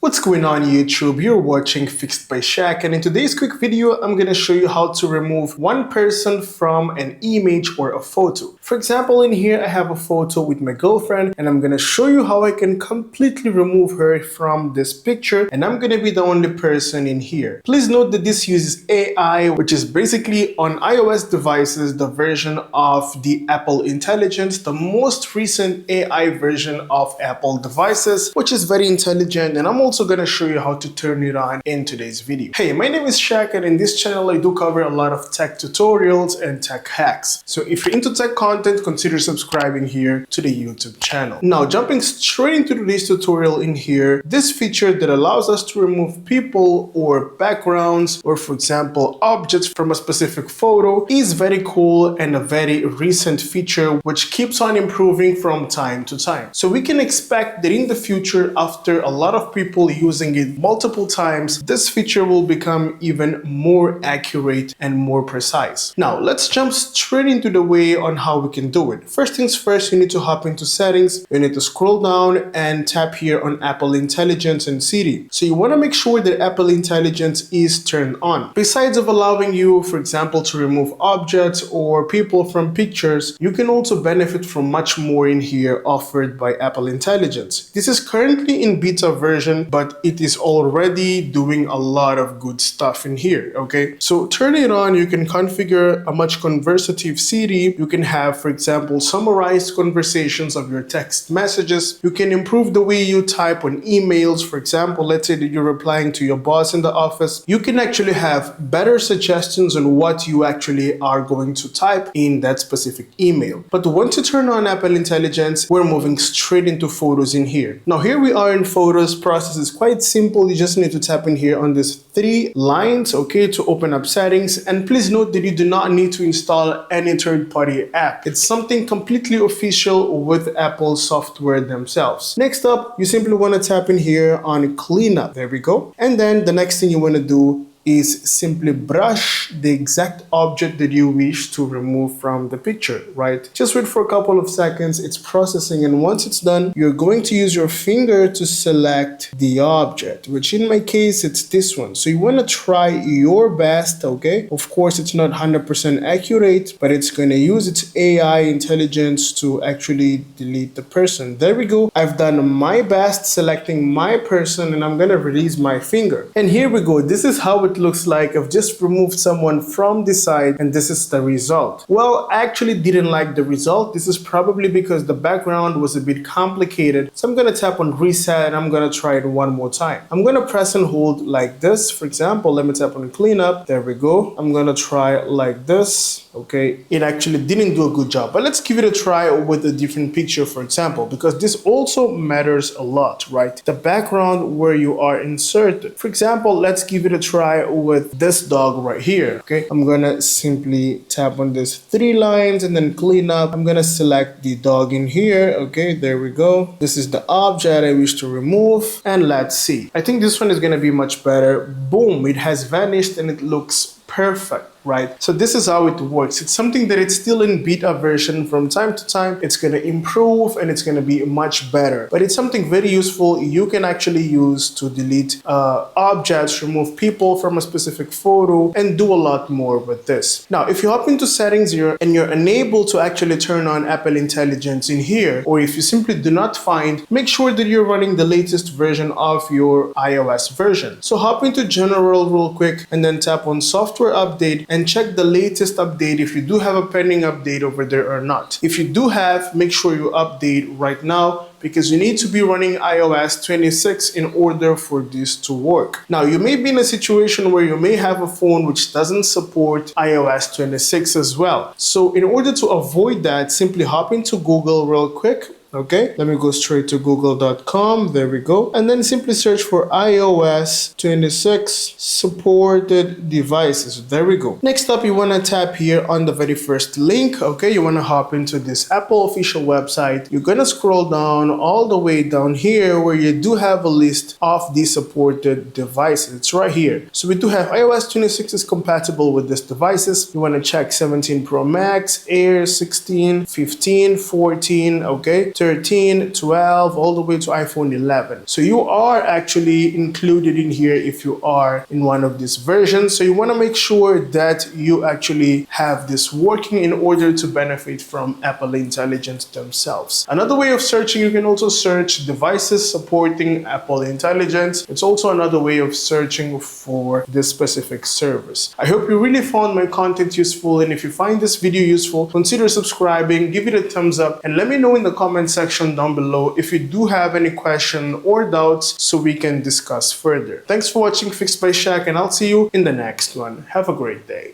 What's going on YouTube? You're watching Fixed by Shaq, and in today's quick video I'm going to show you how to remove one person from an image or a photo. For example, in here I have a photo with my girlfriend and I'm going to show you how I can completely remove her from this picture, and I'm going to be the only person in here. Please note that this uses AI, which is basically on iOS devices the version of the Apple Intelligence, the most recent AI version of Apple devices, which is very intelligent, and I'm also going to show you how to turn it on in today's video. Hey, my name is Shaq, and in this channel I do cover a lot of tech tutorials and tech hacks. So if you're into tech content, consider subscribing here to the YouTube channel. Now, jumping straight into today's tutorial in here, this feature that allows us to remove people or backgrounds or, for example, objects from a specific photo is very cool and a very recent feature which keeps on improving from time to time. So we can expect that in the future, after a lot of people using it multiple times, this feature will become even more accurate and more precise. Now, let's jump straight into the way on how we can do it. First things first, you need to hop into settings. You need to scroll down and tap here on Apple Intelligence and Siri. So you want to make sure that Apple Intelligence is turned on. Besides of allowing you, for example, to remove objects or people from pictures, you can also benefit from much more in here offered by Apple Intelligence. This is currently in beta version, but it is already doing a lot of good stuff in here, okay? So turn it on, you can configure a much conversative Siri. You can have, for example, summarized conversations of your text messages. You can improve the way you type on emails. For example, let's say that you're replying to your boss in the office. You can actually have better suggestions on what you actually are going to type in that specific email. But once you turn on Apple Intelligence, we're moving straight into photos in here. Now here we are in photos. Process is quite simple. You just need to tap in here on these three lines, okay, to open up settings. And please note that you do not need to install any third-party app. It's something completely official with Apple software themselves. Next up, you simply want to tap in here on cleanup. There we go. And then the next thing you want to do is simply brush the exact object that you wish to remove from the picture, right? Just wait for a couple of seconds, it's processing, and once it's done, you're going to use your finger to select the object, which in my case, it's this one. So you want to try your best, okay? Of course, it's not 100% accurate, but it's going to use its AI intelligence to actually delete the person. There we go. I've done my best selecting my person, and I'm going to release my finger. And here we go. This is how it looks like. I've just removed someone from the side, and this is the result. Well, I actually didn't like the result. This is probably because the background was a bit complicated. So I'm going to tap on reset and I'm going to try it one more time. I'm going to press and hold like this. For example, let me tap on cleanup. There we go. I'm going to try like this. Okay, it actually didn't do a good job, but let's give it a try with a different picture, for example, because this also matters a lot, right? The background where you are inserted. For example, let's give it a try with this dog right here. Okay, I'm gonna simply tap on these three lines and then clean up. I'm gonna select the dog in here. Okay, there we go. This is the object I wish to remove, and let's see. I think this one is gonna be much better. Boom, it has vanished and it looks perfect, right? So this is how it works. It's something that it's still in beta version. From time to time, it's going to improve and it's going to be much better. But it's something very useful. You can actually use to delete objects, remove people from a specific photo, and do a lot more with this. Now, if you hop into settings here and you're unable to actually turn on Apple Intelligence in here, or if you simply do not find, make sure that you're running the latest version of your iOS version. So hop into general real quick and then tap on software update and check the latest update if you do have a pending update over there or not. If you do have, make sure you update right now, because you need to be running iOS 26 in order for this to work. Now, you may be in a situation where you may have a phone which doesn't support iOS 26 as well. So in order to avoid that, simply hop into Google real quick. Okay, let me go straight to google.com. There we go. And then simply search for iOS 26 supported devices. There we go. Next up, you want to tap here on the very first link. Okay, you want to hop into this Apple official website. You're going to scroll down all the way down here where you do have a list of the supported devices. It's right here. So we do have iOS 26 is compatible with these devices. You want to check 17 Pro Max, Air, 16, 15, 14, okay, 13, 12, all the way to iPhone 11. So you are actually included in here if you are in one of these versions. So you want to make sure that you actually have this working in order to benefit from Apple Intelligence themselves. Another way of searching, you can also search devices supporting Apple Intelligence. It's also another way of searching for this specific service. I hope you really found my content useful, and if you find this video useful, consider subscribing, give it a thumbs up, and let me know in the comment section down below if you do have any question or doubts so we can discuss further. Thanks for watching Fixed by Shaq, and I'll see you in the next one. Have a great day.